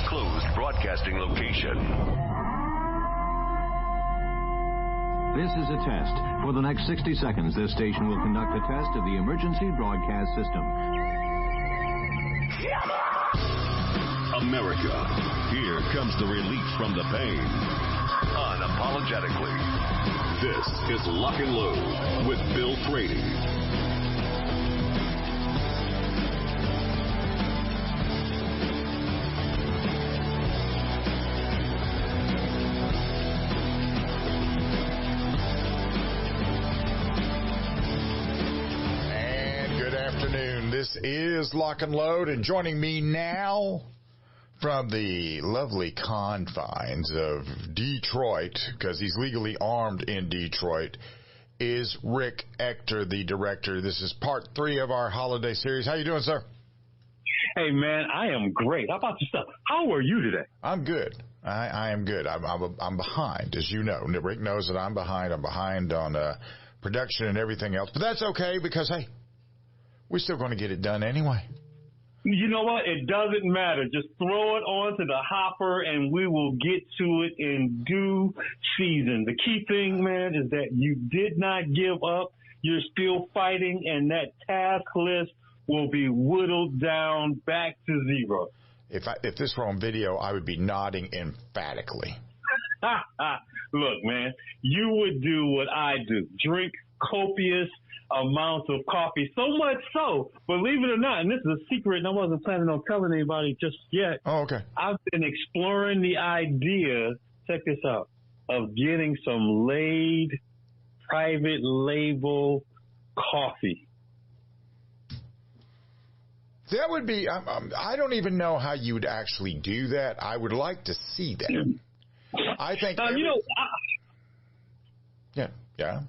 closed broadcasting location. This is a test. For the next 60 seconds, this station will conduct a test of the emergency broadcast system. America, here comes the relief from the pain. Unapologetically. This is Lock and Load with Bill Frady. And good afternoon. This is Lock and Load, and joining me now from the lovely confines of Detroit, because he's legally armed in Detroit, is Rick Ector, the director. This is part 3 of our holiday series. How you doing, sir? Hey, man, I am great. How about yourself? How are you today? I'm good. I am good. I'm behind, as you know. Rick knows that I'm behind. I'm behind on production and everything else. But that's okay, because, hey, we're still going to get it done anyway. You know what? It doesn't matter. Just throw it onto the hopper and we will get to it in due season. The key thing, man, is that you did not give up. You're still fighting, and that task list will be whittled down back to 0. If this were on video, I would be nodding emphatically. Look, man, you would do what I do. Drink copious amounts of coffee, so much so, believe it or not, and this is a secret, and I wasn't planning on telling anybody just yet. Oh, okay. I've been exploring the idea, check this out, of getting some Laid private label coffee. That would be, I don't even know how you would actually do that. I would like to see that. I think, yeah.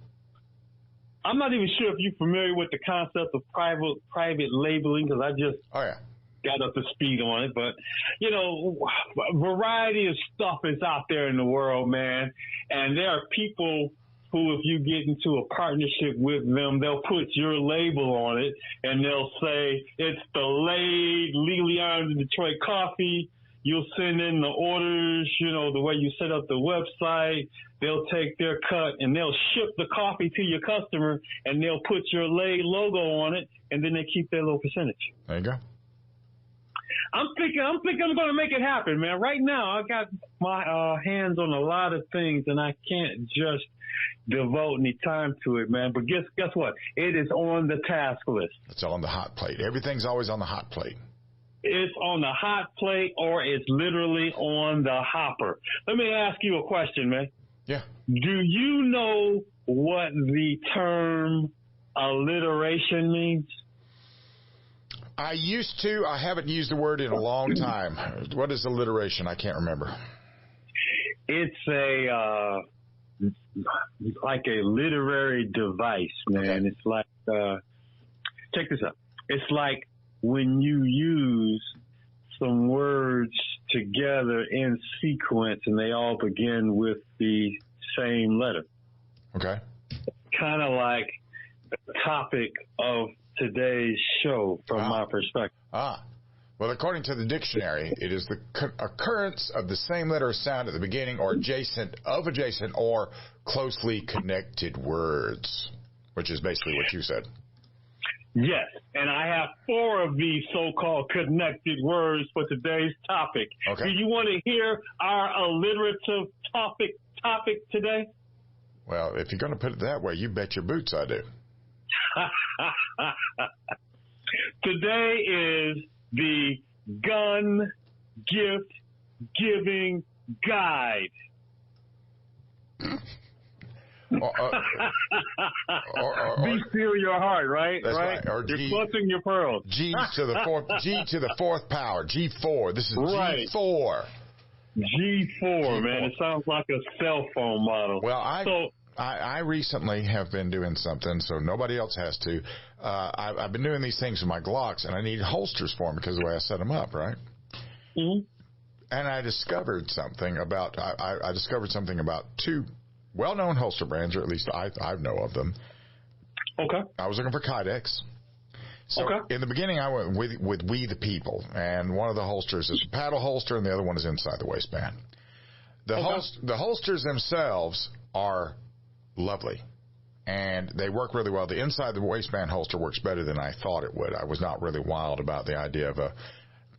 I'm not even sure if you're familiar with the concept of private labeling, because I just got up to speed on it. But, you know, a variety of stuff is out there in the world, man. And there are people who, if you get into a partnership with them, they'll put your label on it, and they'll say, it's the Laid legally armed in Detroit coffee. You'll send in the orders, you know, the way you set up the website. They'll take their cut and they'll ship the coffee to your customer, and they'll put your Laid logo on it, and then they keep their little percentage. There you go. I'm thinking I'm going to make it happen, man. Right now, I got my hands on a lot of things, and I can't just devote any time to it, man. But guess what? It is on the task list. It's on the hot plate. Everything's always on the hot plate. It's on the hot plate, or it's literally on the hopper. Let me ask you a question, man. Yeah. Do you know what the term alliteration means? I used to. I haven't used the word in a long time. What is alliteration? I can't remember. It's like a literary device, man. Okay. It's like, check this out. It's like when you use some words together in sequence and they all begin with the same letter. Okay. Kind of like the topic of today's show from my perspective. Well, according to the dictionary, it is the occurrence of the same letter or sound at the beginning or adjacent or closely connected words, which is basically what you said. Yes, and I have 4 of these so-called connected words for today's topic. Okay. Do you want to hear our alliterative topic today? Well, if you're going to put it that way, you bet your boots I do. Today is the gun gift giving guide. Be still your heart, right? That's right. Or you're clutching your pearls. G to the fourth power. G4. This is right. G4. G4, man. It sounds like a cell phone model. Well, I recently have been doing something, so nobody else has to. I've been doing these things with my Glocks, and I need holsters for them because of the way I set them up, right? Mm-hmm. And I discovered something about I discovered something about 2 well-known holster brands, or at least I know of them. Okay. I was looking for Kydex. So in the beginning, I went with We the People, and one of the holsters is a paddle holster, and the other one is inside the waistband. The holsters themselves are lovely, and they work really well. The inside the waistband holster works better than I thought it would. I was not really wild about the idea of a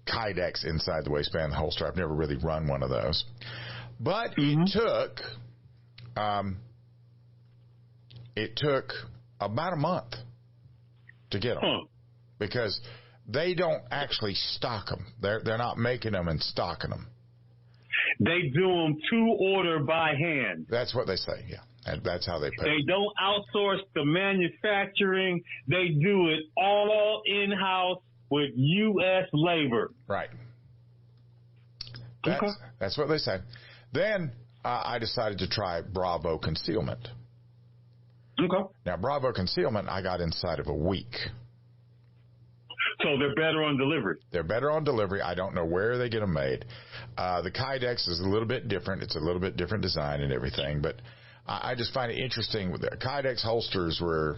Kydex inside the waistband holster. I've never really run one of those. But it took about a month to get them because they don't actually stock them. They're not making them and stocking them. They do them to order by hand. That's what they say, yeah. And that's how they pay. They don't outsource the manufacturing. They do it all in-house with U.S. labor. Right. That's what they say. Then I decided to try Bravo Concealment. Okay. Now, Bravo Concealment, I got inside of a week. So they're better on delivery. They're better on delivery. I don't know where they get them made. The Kydex is a little bit different. It's a little bit different design and everything. But I just find it interesting. The Kydex holsters were,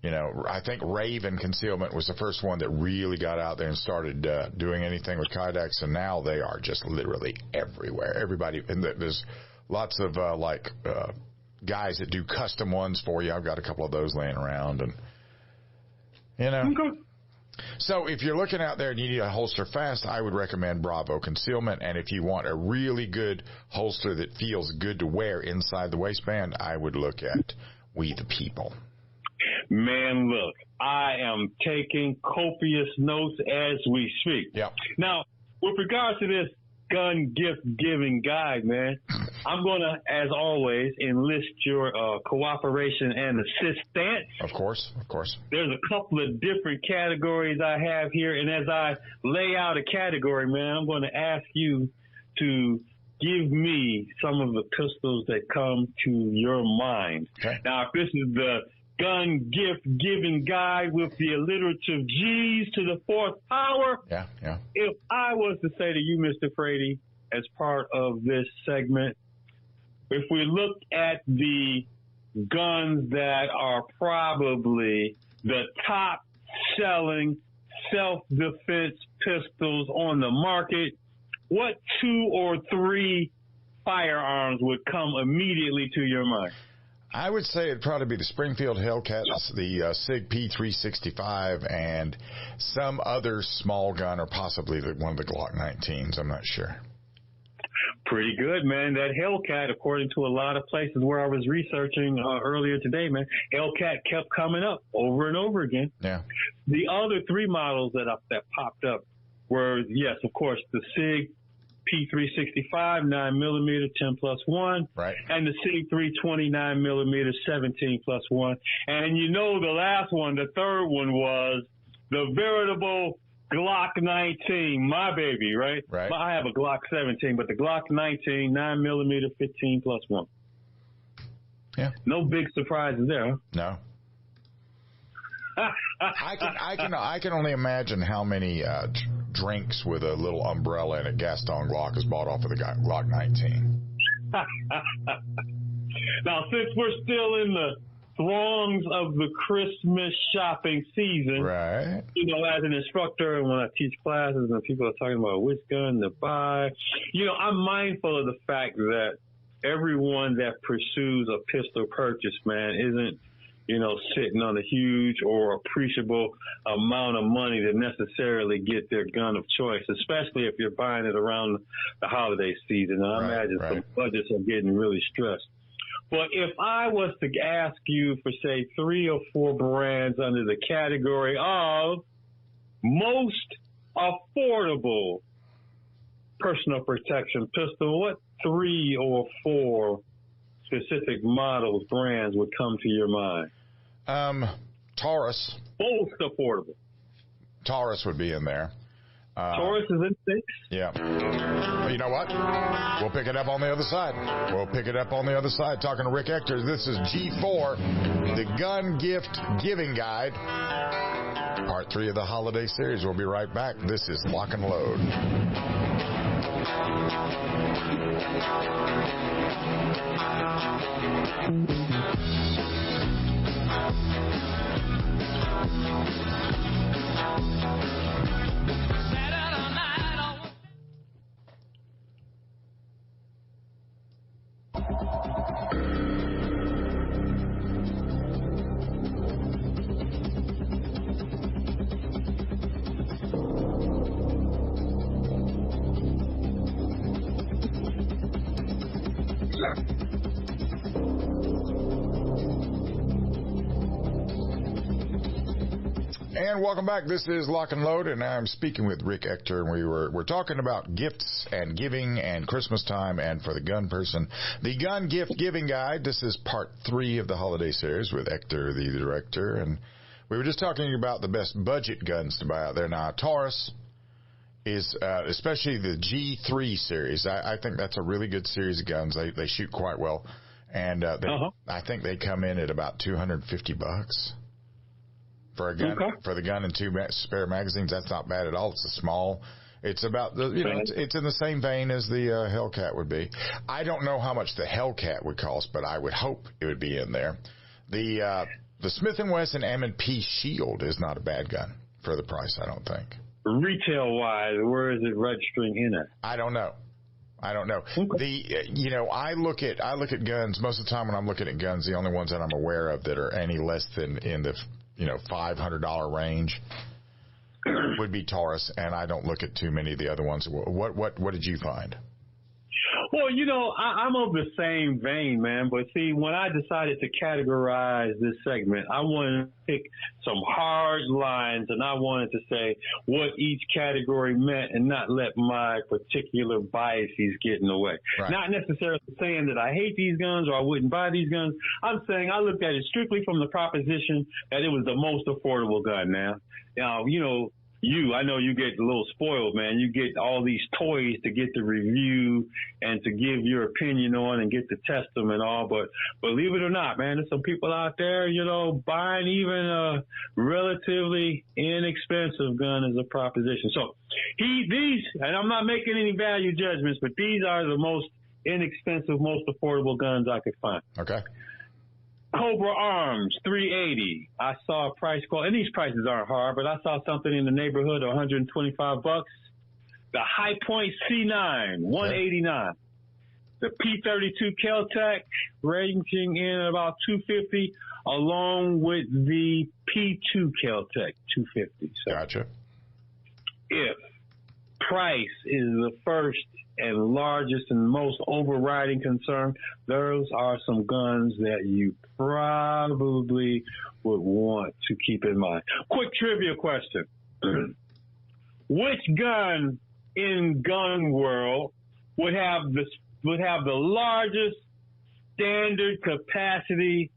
I think Raven Concealment was the first one that really got out there and started doing anything with Kydex. And now they are just literally everywhere. Everybody, and there's lots of guys that do custom ones for you. I've got a couple of those laying around, and Okay. So if you're looking out there and you need a holster fast, I would recommend Bravo Concealment. And if you want a really good holster that feels good to wear inside the waistband, I would look at We the People. Man, look, I am taking copious notes as we speak. Yep. Now, with regards to this gun gift giving guide, man, I'm going to, as always, enlist your cooperation and assistance. Of course. There's a couple of different categories I have here, and as I lay out a category, man, I'm going to ask you to give me some of the pistols that come to your mind. Okay. Now, if this is the gun gift giving guide with the alliterative G's to the fourth power. Yeah. If I was to say to you, Mr. Frady, as part of this segment, if we look at the guns that are probably the top selling self-defense pistols on the market, what 2 or 3 firearms would come immediately to your mind? I would say it'd probably be the Springfield Hellcat, the SIG P365, and some other small gun, or possibly one of the Glock 19s. I'm not sure. Pretty good, man. That Hellcat, according to a lot of places where I was researching earlier today, man, Hellcat kept coming up over and over again. Yeah. The other 3 models that popped up were, yes, of course, the SIG P365 9mm 10+1, right, and the SIG 329mm 17+1, and the last one, the third one, was the veritable Glock 19, my baby, right? Right. I have a Glock 17, but the Glock 19 9mm 15+1. Yeah. No big surprises there, huh? No. I can only imagine how many drinks with a little umbrella and a Gaston Glock is bought off of the Glock 19. Now, since we're still in the throngs of the Christmas shopping season, right? As an instructor, and when I teach classes and people are talking about which gun to buy, I'm mindful of the fact that everyone that pursues a pistol purchase, man, isn't sitting on a huge or appreciable amount of money to necessarily get their gun of choice, especially if you're buying it around the holiday season. And I imagine some budgets are getting really stressed. But if I was to ask you for, say, 3 or 4 brands under the category of most affordable personal protection pistol, what 3 or 4 specific models, brands would come to your mind? Taurus. Most affordable. Taurus would be in there. Taurus is in 6? Yeah. Well, you know what? We'll pick it up on the other side. Talking to Rick Ector. This is G4, the Gun Gift Giving Guide. Part 3 of the holiday series. We'll be right back. This is Lock and Load. And welcome back. This is Lock and Load, and I'm speaking with Rick Ector, and we're talking about gifts and giving and Christmas time and for the gun person. The Gun Gift Giving Guide. This is part 3 of the holiday series with Ector, the director, and we were just talking about the best budget guns to buy out there. Now, Taurus is, especially the G3 series. I think that's a really good series of guns. They shoot quite well, and I think they come in at about $250. For a gun, okay. For the gun and 2 spare magazines, that's not bad at all. It's a small. It's about it's in the same vein as the Hellcat would be. I don't know how much the Hellcat would cost, but I would hope it would be in there. The Smith & Wesson M&P Shield is not a bad gun for the price, I don't think. Retail wise, where is it registering in it? I don't know. Okay. I look at guns most of the time when I'm looking at guns. The only ones that I'm aware of that are any less than in the $500 range would be Taurus, and I don't look at too many of the other ones. What did you find? Well, I'm of the same vein, man. But see, when I decided to categorize this segment, I wanted to pick some hard lines, and I wanted to say what each category meant and not let my particular biases get in the way. Right. Not necessarily saying that I hate these guns or I wouldn't buy these guns. I'm saying I looked at it strictly from the proposition that it was the most affordable gun now. Now, I know you get a little spoiled, man. You get all these toys to get the review and to give your opinion on and get to test them and all. But believe it or not, man, there's some people out there, buying even a relatively inexpensive gun as a proposition. So these, and I'm not making any value judgments, but these are the most inexpensive, most affordable guns I could find. Okay. Cobra Arms, $380. I saw a price quote, and these prices aren't hard, but I saw something in the neighborhood of $125. The High Point C9, $189. The P32 Kel-Tec, ranging in about $250, along with the P2 Kel-Tec, $250. So gotcha. If price is the first and largest and most overriding concern, those are some guns that you probably would want to keep in mind. Quick trivia question. Which gun in gun world would have the largest standard capacity,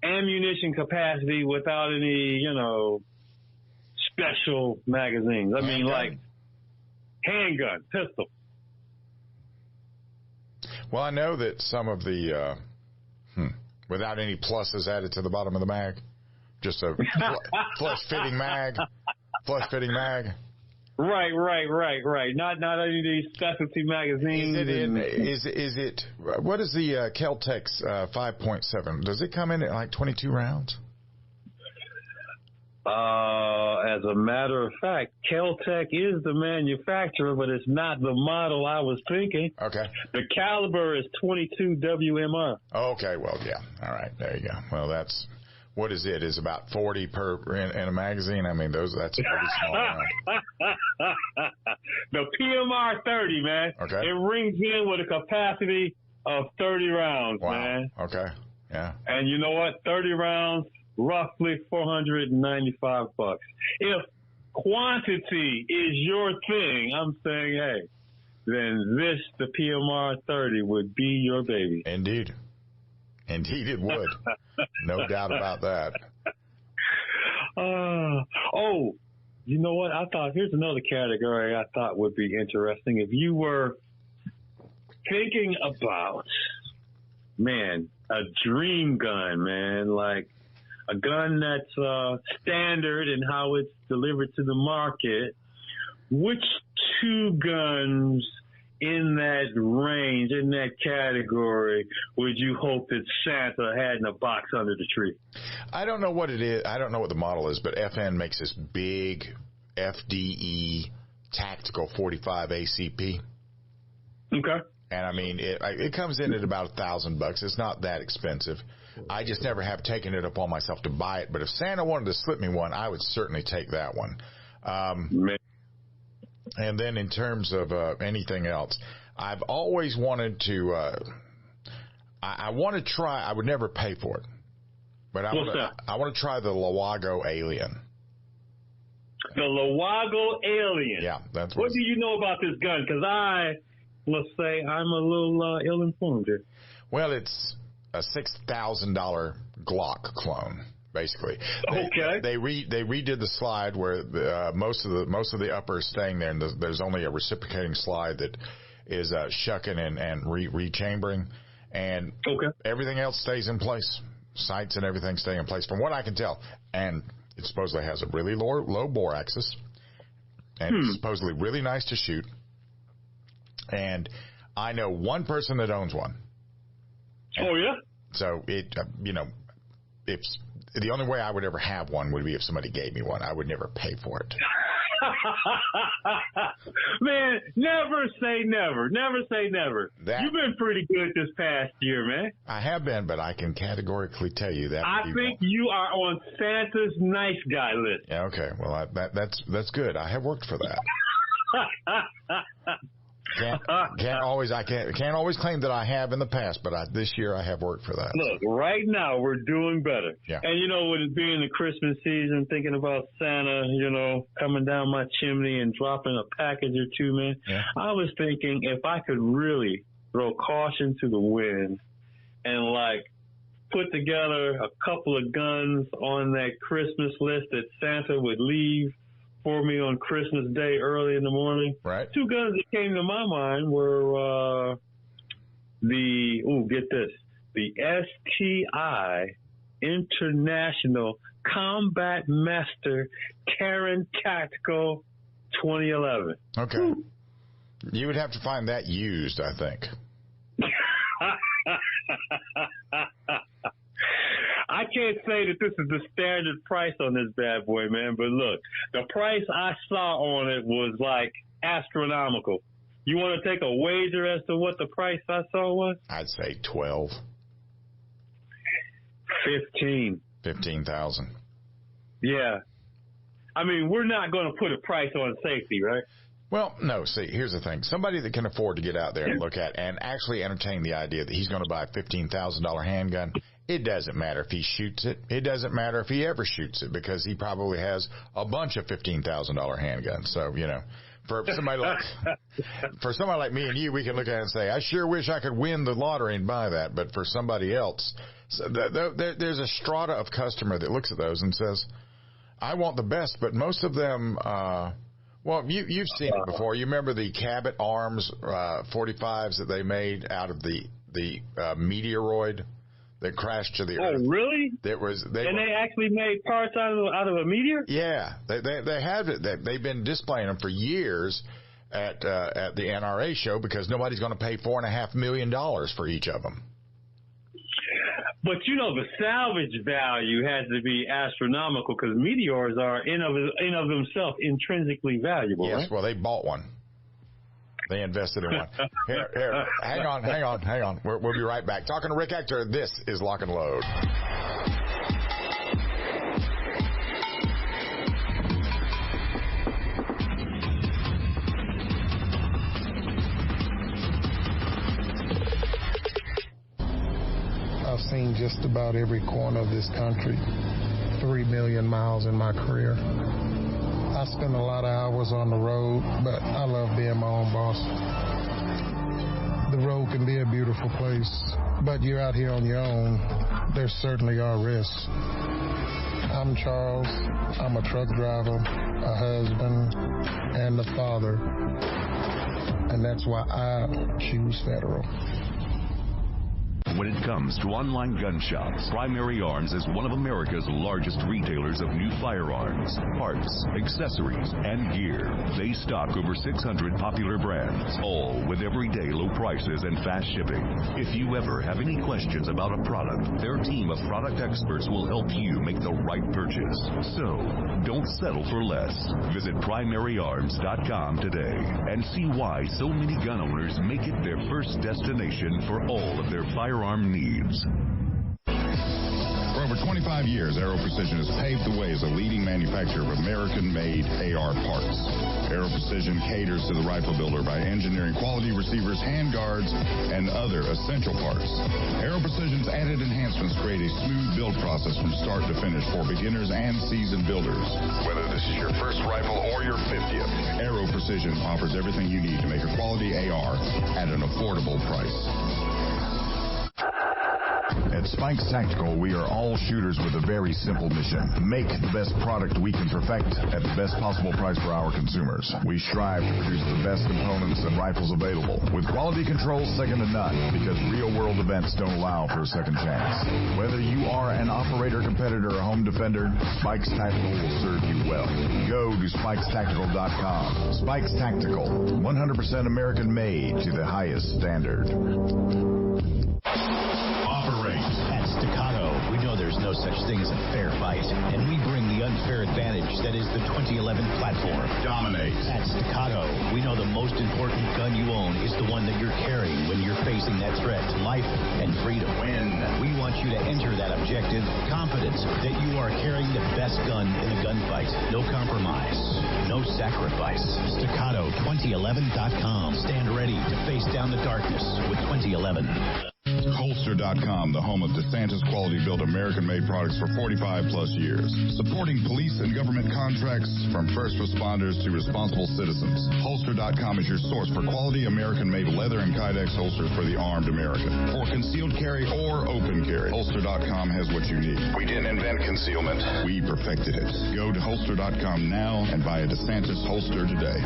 ammunition capacity without any, special magazines? I mean, like handgun, pistol. Well, I know that some of the, without any pluses added to the bottom of the mag, just a flush-fitting mag. Right. Not any of these specialty magazines. Is it what is the Kel-Tec's 5.7? Does it come in at like 22 rounds? As a matter of fact, Kel-Tec is the manufacturer, but it's not the model I was thinking. Okay. The caliber is 22 WMR. Okay, well, yeah. All right, there you go. Well, that's, what is it? Is about 40 in a magazine? I mean, that's a pretty small round. The PMR 30, man. Okay. It rings in with a capacity of 30 rounds, wow. Man. Okay, yeah. And you know what? 30 rounds, roughly $495. If quantity is your thing, I'm saying, hey, then the PMR 30 would be your baby. Indeed it would. No doubt about that. You know what? Here's another category I thought would be interesting. If you were thinking about, man, a dream gun, man, like a gun that's standard in how it's delivered to the market, which 2 guns in that range, in that category, would you hope that Santa had in a box under the tree? I don't know what it is. I don't know what the model is, but FN makes this big FDE tactical 45 ACP. Okay. And I mean, it comes in at about $1,000. It's not that expensive. I just never have taken it upon myself to buy it. But if Santa wanted to slip me one, I would certainly take that one. And then in terms of anything else, I've always wanted to. I want to try. I would never pay for it, but I want to try the Lawago Alien. The Lawago Alien. Yeah, that's what do you know about this gun? Because let's say I'm a little ill-informed here. Well, it's a $6,000 Glock clone, basically. They redid the slide where most of the upper is staying there, and there's only a reciprocating slide that is shucking and rechambering, and everything else stays in place. Sights and everything stay in place, from what I can tell. And it supposedly has a really low bore axis, and it's supposedly really nice to shoot. And I know one person that owns one. Oh, yeah? So it, if the only way I would ever have one would be if somebody gave me one. I would never pay for it. Man, never say never. Never say never. You've been pretty good this past year, man. I have been, but I can categorically tell you that. I think you are on Santa's nice guy list. Yeah, okay. Well, that's good. I have worked for that. Can't always claim that I have in the past, but this year I have worked for that. Look, right now we're doing better. Yeah. And with it being the Christmas season, thinking about Santa, coming down my chimney and dropping a package or two, man. Yeah. I was thinking if I could really throw caution to the wind and put together a couple of guns on that Christmas list that Santa would leave for me on Christmas Day early in the morning. Right. Two guns that came to my mind were get this, the STI International Combat Master Karen Tactical 2011. Okay. Ooh. You would have to find that used, I think. I can't say that this is the standard price on this bad boy, man, but look, the price I saw on it was astronomical. You want to take a wager as to what the price I saw was? I'd say 12. 15. 15,000. Yeah. I mean, we're not going to put a price on safety, right? Well, no. See, here's the thing. Somebody that can afford to get out there and look at and actually entertain the idea that he's going to buy a $15,000 handgun, it doesn't matter if he shoots it. It doesn't matter if he ever shoots it, because he probably has a bunch of $15,000 handguns. So, for somebody like me and you, we can look at it and say, I sure wish I could win the lottery and buy that. But for somebody else, there's a strata of customer that looks at those and says, I want the best. But most of them, you've seen it before. You remember the Cabot Arms 45s that they made out of the meteoroid that crashed to the earth? Oh, really? They actually made parts out of a meteor? Yeah, they have it. They've been displaying them for years at the NRA show, because nobody's going to pay $4.5 million for each of them. But the salvage value has to be astronomical, because meteors are in of themselves intrinsically valuable. Yes, right? Well, they bought one. They invested in one. Here. Hang on. We'll be right back. Talking to Rick Ector, this is Lock and Load. I've seen just about every corner of this country, 3 million miles in my career. I spend a lot of hours on the road, but I love being my own boss. The road can be a beautiful place, but you're out here on your own. There certainly are risks. I'm Charles. I'm a truck driver, a husband, and a father. And that's why I choose Federal. When it comes to online gun shops, Primary Arms is one of America's largest retailers of new firearms, parts, accessories, and gear. They stock over 600 popular brands, all with everyday low prices and fast shipping. If you ever have any questions about a product, their team of product experts will help you make the right purchase. So, don't settle for less. Visit primaryarms.com today and see why so many gun owners make it their first destination for all of their firearm needs. For over 25 years, Aero Precision has paved the way as a leading manufacturer of American-made AR parts. Aero Precision caters to the rifle builder by engineering quality receivers, handguards, and other essential parts. Aero Precision's added enhancements create a smooth build process from start to finish for beginners and seasoned builders. Whether this is your first rifle or your 50th, Aero Precision offers everything you need to make a quality AR at an affordable price. At Spikes Tactical, we are all shooters with a very simple mission. Make the best product we can perfect at the best possible price for our consumers. We strive to produce the best components and rifles available, with quality control second to none, because real-world events don't allow for a second chance. Whether you are an operator, competitor, or home defender, Spikes Tactical will serve you well. Go to spikestactical.com. Spikes Tactical, 100% American-made to the highest standard. At Staccato, we know there's no such thing as a fair fight, and we bring the unfair advantage that is the 2011 platform. Dominate. At Staccato, we know the most important gun you own is the one that you're carrying when you're facing that threat to life and freedom. Win. We want you to enter that objective confident that you are carrying the best gun in the gunfight. No compromise. No sacrifice. Staccato2011.com. Stand ready to face down the darkness with 2011. Holster.com, the home of DeSantis quality-built American-made products for 45-plus years. Supporting police and government contracts from first responders to responsible citizens. Holster.com is your source for quality American-made leather and Kydex holsters for the armed American. For concealed carry or open carry, Holster.com has what you need. We didn't invent concealment. We perfected it. Go to Holster.com now and buy a DeSantis holster today.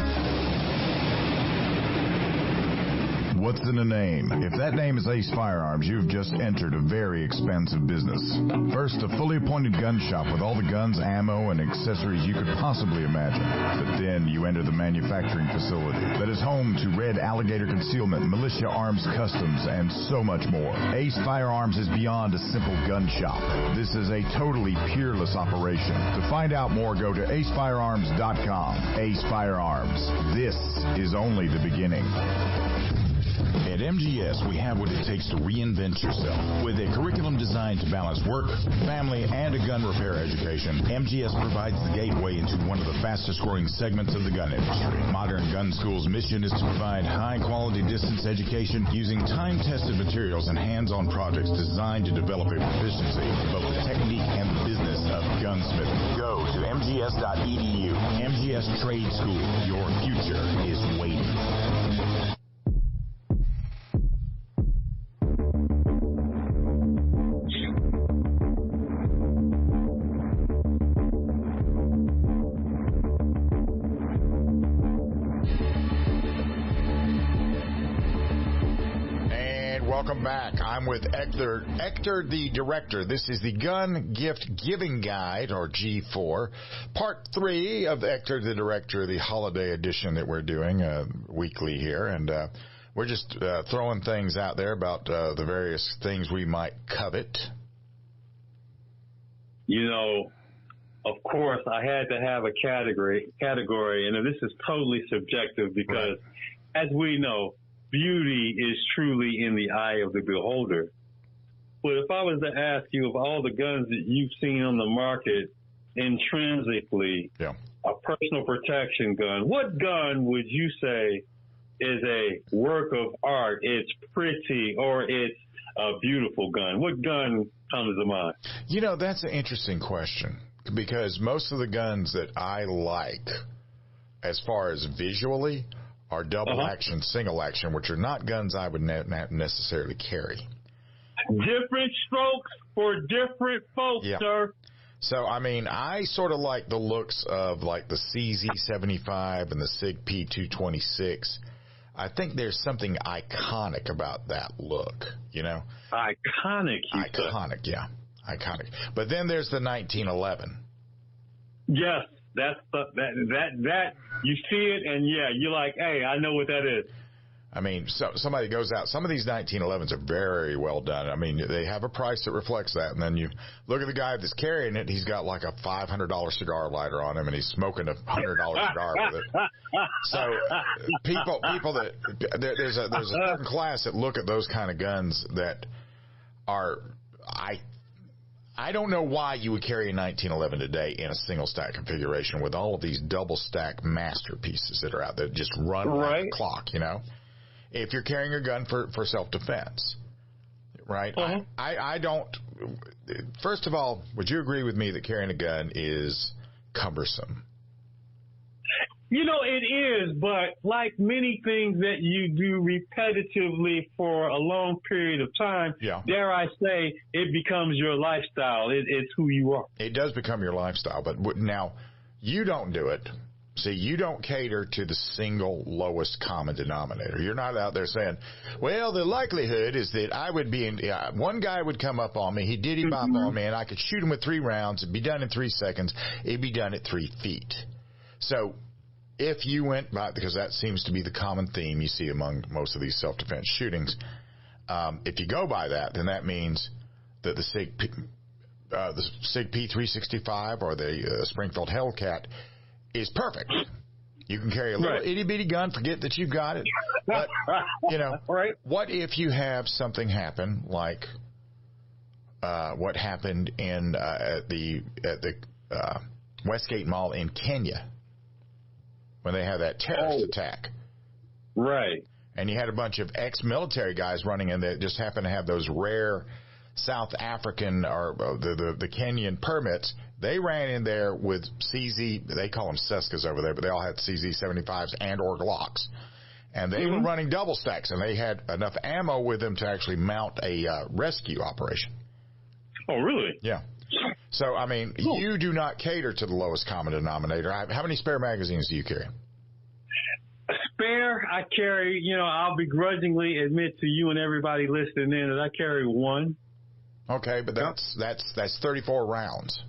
What's in a name? If that name is Ace Firearms, you've just entered a very expensive business. First, a fully appointed gun shop with all the guns, ammo, and accessories you could possibly imagine. But then you enter the manufacturing facility that is home to Red Alligator Concealment, Militia Arms Customs, and so much more. Ace Firearms is beyond a simple gun shop. This is a totally peerless operation. To find out more, go to acefirearms.com. Ace Firearms. This is only the beginning. At MGS, we have what it takes to reinvent yourself. With a curriculum designed to balance work, family, and a gun repair education, MGS provides the gateway into one of the fastest-growing segments of the gun industry. Modern Gun School's mission is to provide high-quality distance education using time-tested materials and hands-on projects designed to develop a proficiency in both the technique and the business of gunsmithing. Go to mgs.edu. MGS Trade School. Your future is waiting. Welcome back. I'm with Ector the Director. This is the Gun Gift Giving Guide, or G4, Part 3 of Ector the Director, the holiday edition that we're doing weekly here. And we're just throwing things out there about the various things we might covet. You know, of course, I had to have a category, and this is totally subjective because, as we know, beauty is truly in the eye of the beholder. But if I was to ask you, of all the guns that you've seen on the market, intrinsically, a personal protection gun, what gun would you say is a work of art? It's pretty, or it's a beautiful gun? What gun comes to mind? You know, that's an interesting question, because most of the guns that I like, as far as visually, are double action, single action, which are not guns I would not necessarily carry. Different strokes for different folks, sir. So, I mean, I sort of like the looks of like the CZ75 and the SIG P226. I think there's something iconic about that look, you know? Iconic, yeah. Iconic. But then there's the 1911. Yes. That's that you see it, and you're like, hey, I know what that is. I mean, so somebody goes out. Some of these 1911s are very well done. I mean, they have a price that reflects that. And then you look at the guy that's carrying it. He's got like a $500 cigar lighter on him, and he's smoking a $100 cigar with it. So people that there's a certain class that look at those kind of guns that are I don't know why you would carry a 1911 today in a single stack configuration with all of these double stack masterpieces that are out there that just run like a clock, you know? If you're carrying a gun for self-defense, right? I don't. First of all, would you agree with me that carrying a gun is cumbersome? You know, it is, but like many things that you do repetitively for a long period of time, dare I say, it becomes your lifestyle. It's who you are. It does become your lifestyle, but now you don't do it. See, you don't cater to the single lowest common denominator. You're not out there saying, well, the likelihood is that I would be in, one guy would come up on me, he'd diddy-bop on me, and I could shoot him with 3 rounds, it'd be done in 3 seconds, it'd be done at 3 feet. So if you went by, because that seems to be the common theme you see among most of these self-defense shootings, if you go by that, then that means that the SIG P365 or the Springfield Hellcat is perfect. You can carry a little itty-bitty gun, forget that you've got it. But, you know, what if you have something happen like what happened in at the Westgate Mall in Kenya when they had that terrorist attack? Right. And you had a bunch of ex-military guys running in that just happened to have those rare South African or the Kenyan permits. They ran in there with CZ, they call them Seskas over there, but they all had CZ-75s and or Glocks. And they were running double stacks, and they had enough ammo with them to actually mount a rescue operation. Oh, really? Yeah. So, I mean, you do not cater to the lowest common denominator. How many spare magazines do you carry? Spare, I carry, you know, I'll begrudgingly admit to you and everybody listening in that I carry 1. Okay, but that's 34 rounds.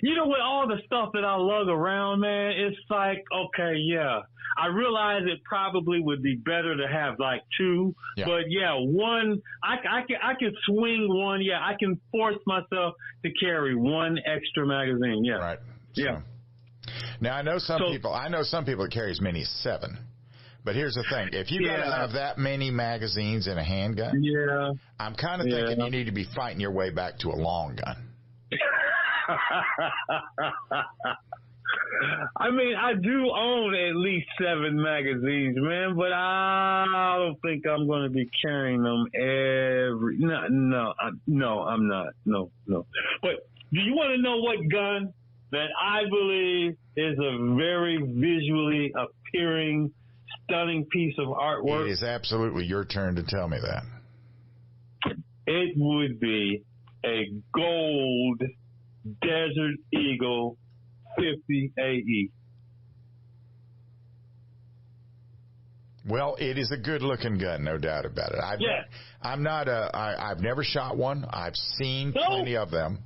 You know, with all the stuff that I lug around, man, it's like, okay, yeah. I realize it probably would be better to have like 2, but 1, I can swing 1. Yeah, I can force myself to carry 1 extra magazine. Yeah. Right. Yeah. So, now I know some people that carry as many as 7. But here's the thing. If you gotta have that many magazines in a handgun, I'm kind of thinking you need to be fighting your way back to a long gun. I mean, I do own at least 7 magazines, man, but I don't think I'm going to be carrying them every. No, I'm not. No. But do you want to know what gun that I believe is a very visually appealing, stunning piece of artwork? It is absolutely your turn to tell me that. It would be a gold Desert Eagle 50 AE. Well, it is a good-looking gun, no doubt about it. I've never shot one. I've seen plenty of them.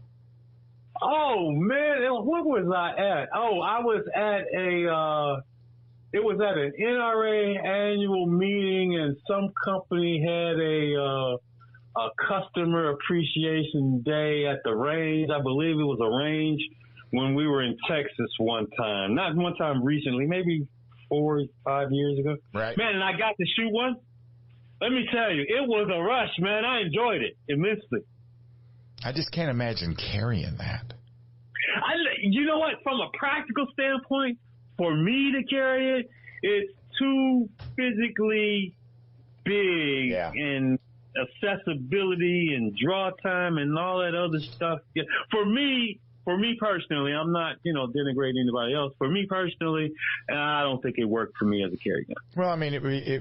Oh man, what was I at? Oh, I was at it was at an NRA annual meeting, and some company had a customer appreciation day at the range. I believe it was a range when we were in Texas one time. Not one time recently, maybe 4 or 5 years ago. Right. Man, and I got to shoot one. Let me tell you, it was a rush, man. I enjoyed it immensely. I just can't imagine carrying that. You know what? From a practical standpoint, for me to carry it, it's too physically big and accessibility and draw time and all that other stuff. Yeah. For me personally, I'm not, denigrating anybody else. For me personally, I don't think it worked for me as a carry gun. Well, I mean,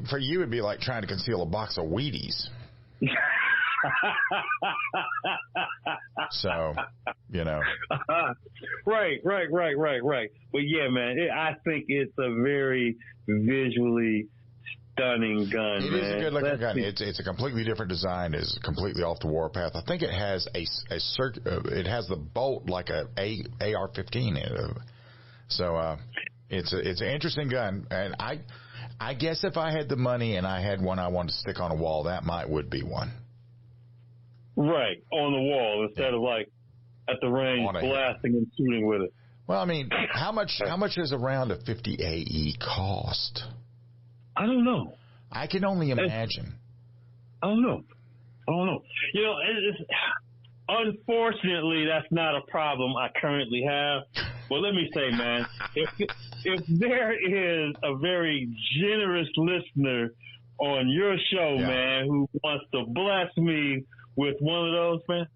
for you, it'd be like trying to conceal a box of Wheaties. So, Right. But yeah, man, I think it's a very visually stunning gun. It is a good looking gun. It's a completely different design. It's completely off the warpath. I think it has it has the bolt like a AR-15 in it. So it's an interesting gun, and I guess if I had the money and I had one I wanted to stick on a wall, that would be one. Right, on the wall instead of like at the range blasting and shooting with it. Well, I mean, how much does a round of 50 AE cost? I don't know. I can only imagine. I don't know. Unfortunately, that's not a problem I currently have. Well, let me say, man, if there is a very generous listener on your show, man, who wants to bless me with one of those, man,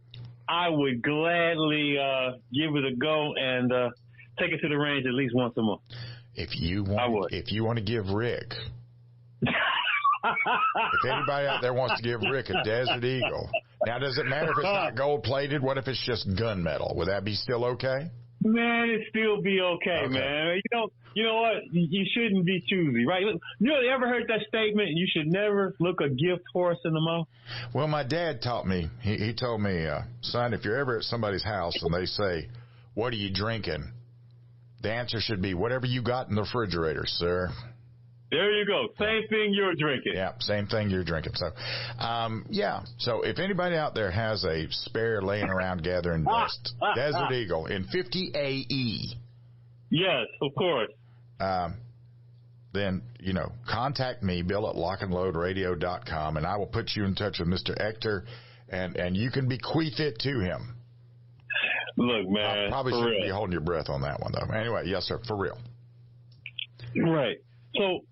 I would gladly give it a go and take it to the range at least once a month. If you want to give Rick, if anybody out there wants to give Rick a Desert Eagle, now does it matter if it's not gold plated? What if it's just gunmetal? Would that be still okay? Man, it'd still be okay, man. You know what? You shouldn't be choosy, right? You ever heard that statement? You should never look a gift horse in the mouth. Well, my dad taught me. He told me, son, if you're ever at somebody's house and they say, "What are you drinking?" the answer should be, "Whatever you got in the refrigerator, sir." There you go. Same thing you're drinking. Yeah, same thing you're drinking. So, So if anybody out there has a spare laying around gathering dust, Desert Eagle in 50 AE. Yes, of course. Then, contact me, Bill at lockandloadradio.com, and I will put you in touch with Mr. Ector, and you can bequeath it to him. Look, man. I probably shouldn't be holding your breath on that one, though. Anyway, yes, sir, for real. Right. So,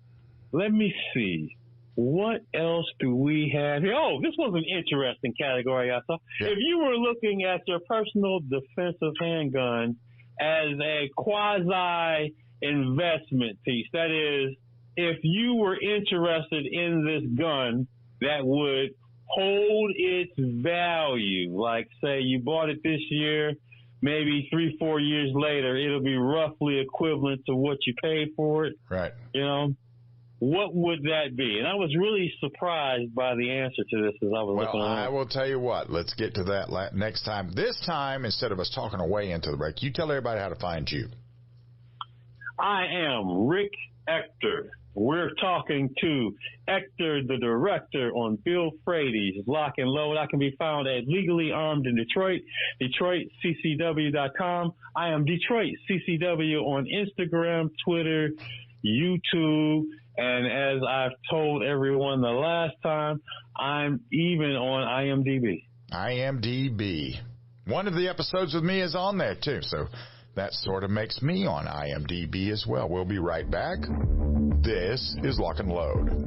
let me see. What else do we have here? Oh, this was an interesting category I saw. Yeah. If you were looking at your personal defensive handgun as a quasi investment piece, that is, if you were interested in this gun that would hold its value, like say you bought it this year, maybe 3-4 years later, it'll be roughly equivalent to what you paid for it. Right. What would that be? And I was really surprised by the answer to this as I was looking around. I will tell you what. Let's get to that next time. This time, instead of us talking away into the break, you tell everybody how to find you. I am Rick Ector. We're talking to Ector, the director, on Bill Frady's Lock and Load. I can be found at Legally Armed in Detroit, DetroitCCW.com. I am Detroit CCW on Instagram, Twitter, YouTube, and as I've told everyone the last time, I'm even on IMDb. IMDb. One of the episodes with me is on there, too, so that sort of makes me on IMDb as well. We'll be right back. This is Lock and Load.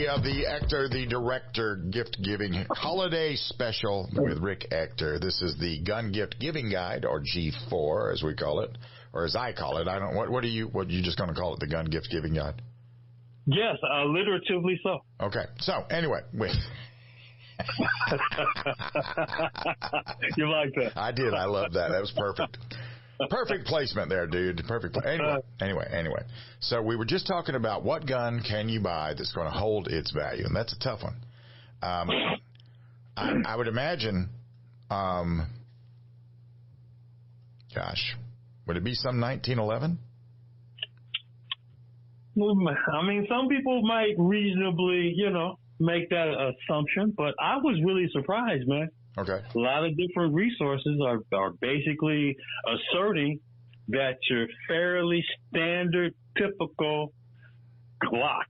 Of the Ector, the director gift giving holiday special with Rick Ector. This is the gun gift giving guide, or G4 as we call it, or as I call it. I don't. What are you just going to call it? The gun gift giving guide? Yes, alliteratively so. Okay. So anyway, wait. You like that? I did. I love that. That was perfect. Perfect placement there, dude. Perfect. Anyway. So we were just talking about what gun can you buy that's going to hold its value, and that's a tough one. I would imagine, would it be some 1911? I mean, some people might reasonably, make that assumption, but I was really surprised, man. Okay. A lot of different resources are basically asserting that your fairly standard, typical Glock,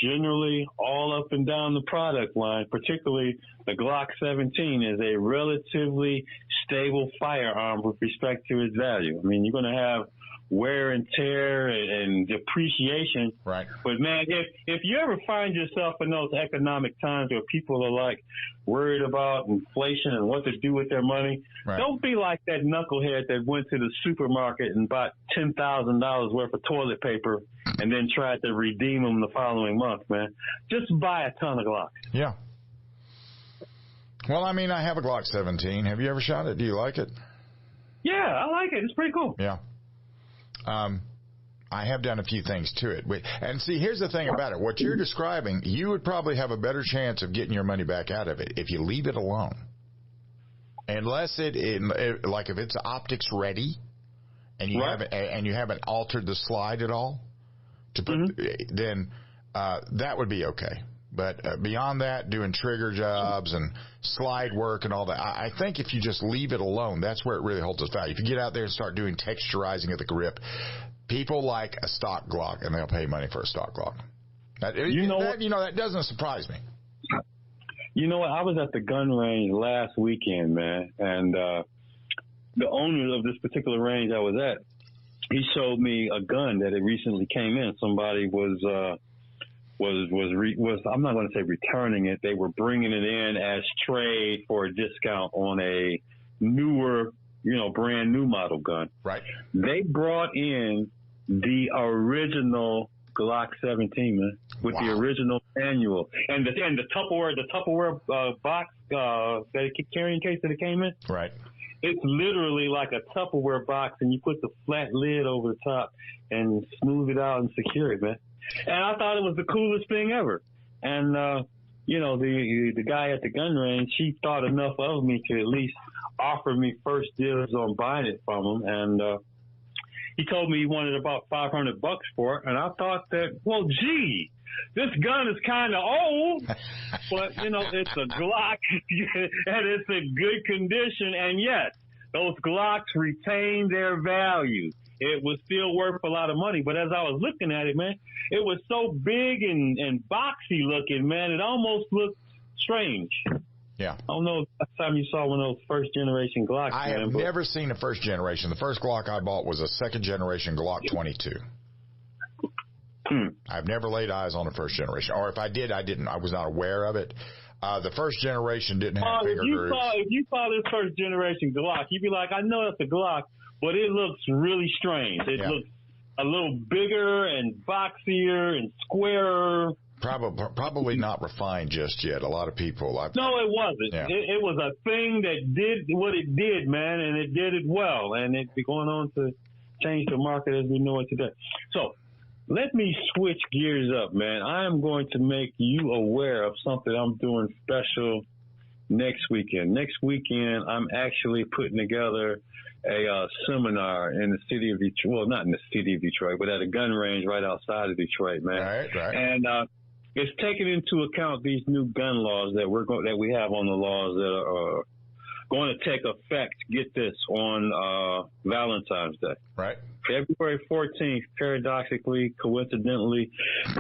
generally all up and down the product line, particularly the Glock 17, is a relatively stable firearm with respect to its value. I mean, you're going to have wear and tear and depreciation. Right. But man, if you ever find yourself in those economic times where people are like worried about inflation and what to do with their money, right, don't be like that knucklehead that went to the supermarket and bought $10,000 worth of toilet paper and then tried to redeem them the following month, man. Just buy a ton of Glocks. Yeah. Well, I mean, I have a Glock 17. Have you ever shot it? Do you like it? Yeah, I like it. It's pretty cool. Yeah. I have done a few things to it. And see, here's the thing about it. What you're describing, you would probably have a better chance of getting your money back out of it if you leave it alone. Unless like if it's optics ready and you haven't altered the slide at all to put, then that would be okay. But beyond that, doing trigger jobs and slide work and all that, I think if you just leave it alone, that's where it really holds its value. If you get out there and start doing texturizing of the grip, people like a stock Glock, and they'll pay money for a stock Glock. That doesn't surprise me. You know what? I was at the gun range last weekend, man, and the owner of this particular range I was at, he showed me a gun that had recently came in. Somebody was I'm not going to say returning it. They were bringing it in as trade for a discount on a newer, brand new model gun. Right. They brought in the original Glock 17, man, with the original manual and the Tupperware box that it carrying case that it came in. Right. It's literally like a Tupperware box, and you put the flat lid over the top and smooth it out and secure it, man. And I thought it was the coolest thing ever. And, the guy at the gun range, he thought enough of me to at least offer me first dibs on buying it from him. And, he told me he wanted about $500 for it. And I thought that, well, gee, this gun is kind of old, but, it's a Glock and it's in good condition. And yes, those Glocks retain their value. It was still worth a lot of money. But as I was looking at it, man, it was so big and boxy looking, man. It almost looked strange. Yeah. I don't know last time you saw one of those first generation Glocks. I have never seen a first generation. The first Glock I bought was a second generation Glock 22. I've never laid eyes on a first generation. Or if I did, I didn't. I was not aware of it. The first generation didn't have finger grooves. If you saw this first generation Glock, you'd be like, I know that's a Glock, but it looks really strange. It looks a little bigger and boxier and squarer. Probably not refined just yet. A lot of people. No, it wasn't. Yeah. It was a thing that did what it did, man, and it did it well. And it's going on to change the market as we know it today. So let me switch gears up, man. I am going to make you aware of something I'm doing special next weekend. Next weekend, I'm actually putting together a seminar in the city of Detroit. Well, not in the city of Detroit, but at a gun range right outside of Detroit, man. Right. And it's taking into account these new gun laws that we have on the laws that are going to take effect. Get this, on Valentine's Day. Right. February 14th, paradoxically, coincidentally,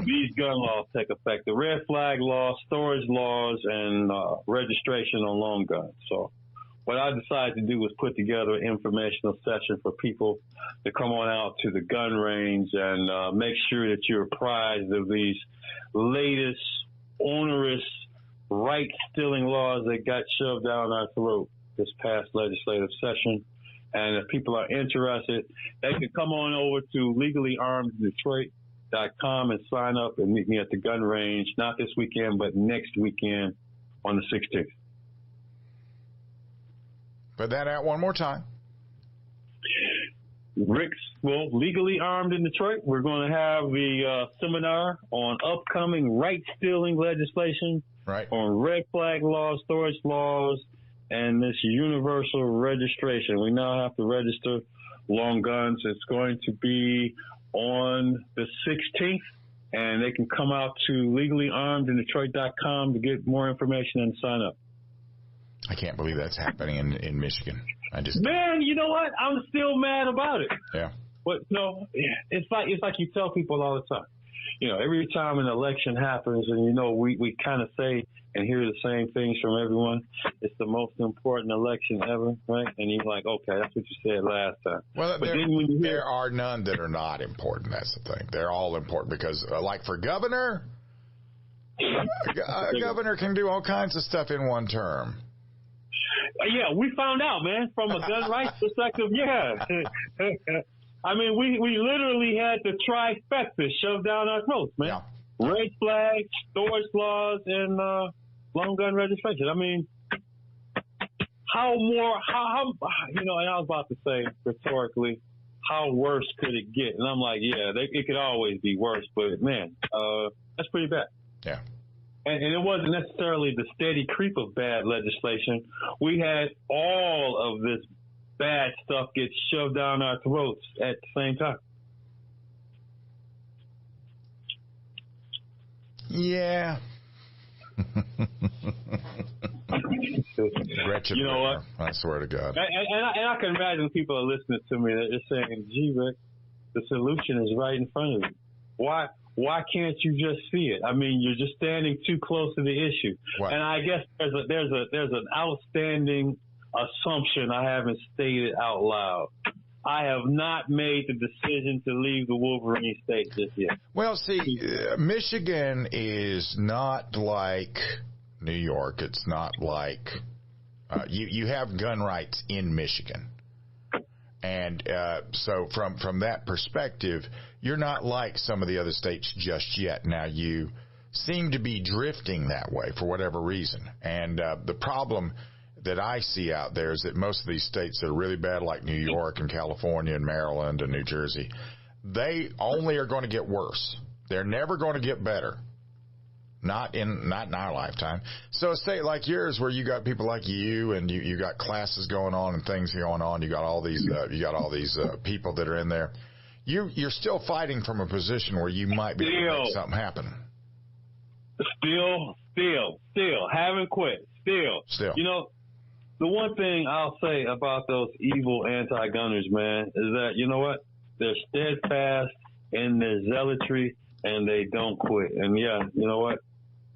these gun laws take effect. The red flag law, storage laws, and registration on long guns. So what I decided to do was put together an informational session for people to come on out to the gun range and make sure that you're apprised of these latest onerous right-stealing laws that got shoved down our throat this past legislative session. And if people are interested, they can come on over to legallyarmeddetroit.com and sign up and meet me at the gun range, not this weekend, but next weekend on the 16th. Put that out one more time. Legally Armed in Detroit, we're going to have the seminar on upcoming right-stealing legislation, on red flag laws, storage laws, and this universal registration. We now have to register long guns. It's going to be on the 16th, and they can come out to legallyarmedindetroit.com to get more information and sign up. I can't believe that's happening in Michigan. Man, you know what? I'm still mad about it. Yeah. But no, it's like you tell people all the time. Every time an election happens, and we kind of say and hear the same things from everyone. It's the most important election ever, right? And you're like, okay, that's what you said last time. Well, there are none that are not important. That's the thing. They're all important because, like for governor, a governor can do all kinds of stuff in one term. Yeah, we found out, man, from a gun rights perspective. Yeah. I mean, we literally had the trifecta shoved down our throats, man. Yeah. Red flags, storage laws, and long gun registration. I mean, and I was about to say rhetorically, how worse could it get? And I'm like, yeah, it could always be worse, but man, that's pretty bad. Yeah. And it wasn't necessarily the steady creep of bad legislation. We had all of this bad stuff get shoved down our throats at the same time. Yeah. Gretchen, you know what? I swear to God. And I can imagine people are listening to me. They're saying, "Gee, Rick, the solution is right in front of you. Why can't you just see it? I mean, you're just standing too close to the issue." What? And I guess there's an outstanding assumption I haven't stated out loud. I have not made the decision to leave the Wolverine state just yet. Well, see, Michigan is not like New York. It's not like you have gun rights in Michigan. And so from that perspective, you're not like some of the other states just yet. Now, you seem to be drifting that way for whatever reason. And the problem that I see out there is that most of these states that are really bad, like New York and California and Maryland and New Jersey, they only are going to get worse. They're never going to get better. Not in our lifetime. So a state like yours, where you got people like you, and you got classes going on and things going on, you got all these people that are in there. You're still fighting from a position where you might be able to make something happen. Still haven't quit. Still. You know, the one thing I'll say about those evil anti-gunners, man, is that, you know what? They're steadfast in their zealotry, and they don't quit. And yeah, you know what?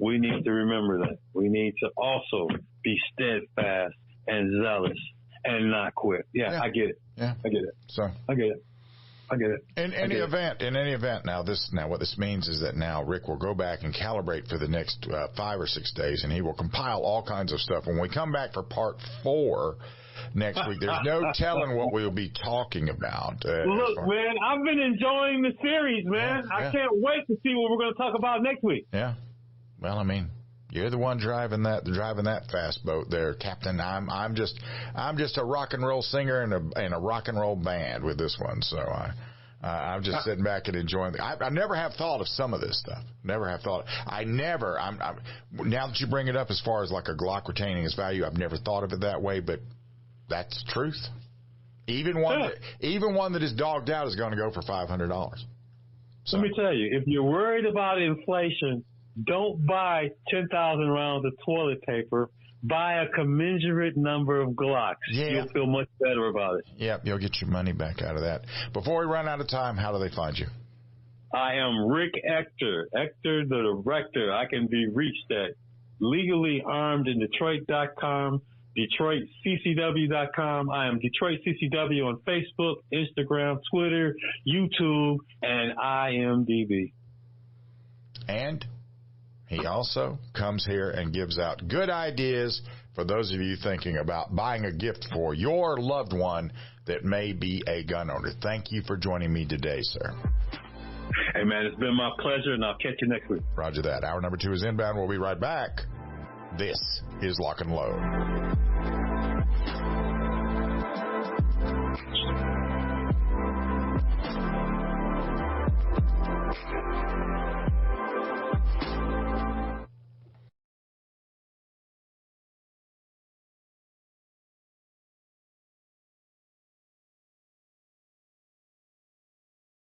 We need to remember that. We need to also be steadfast and zealous and not quit. Yeah. I get it. Yeah. I get it. So I get it. In any event, now what this means is that now Rick will go back and calibrate for the next 5 or 6 days, and he will compile all kinds of stuff. When we come back for part 4 next week, there's no telling what we'll be talking about. Look, man, I've been enjoying the series, man. Yeah. I can't wait to see what we're going to talk about next week. Yeah. Well, I mean, you're the one driving that fast boat there, Captain. I'm just a rock and roll singer in a rock and roll band with this one. So I'm just sitting back and enjoying it. I never have thought of some of this stuff. Never have thought. Now that you bring it up as far as like a Glock retaining its value, I've never thought of it that way, but that's truth. Even one that is dogged out is going to go for $500. So. Let me tell you, if you're worried about inflation, don't buy 10,000 rounds of toilet paper. Buy a commensurate number of Glocks. Yeah. You'll feel much better about it. Yep, you'll get your money back out of that. Before we run out of time, how do they find you? I am Rick Ector, Ector the Director. I can be reached at legallyarmedindetroit.com, DetroitCCW.com. I am Detroit CCW on Facebook, Instagram, Twitter, YouTube, and IMDb. And he also comes here and gives out good ideas for those of you thinking about buying a gift for your loved one that may be a gun owner. Thank you for joining me today, sir. Hey, man, it's been my pleasure, and I'll catch you next week. Roger that. Hour number 2 is inbound. We'll be right back. This is Lock and Load.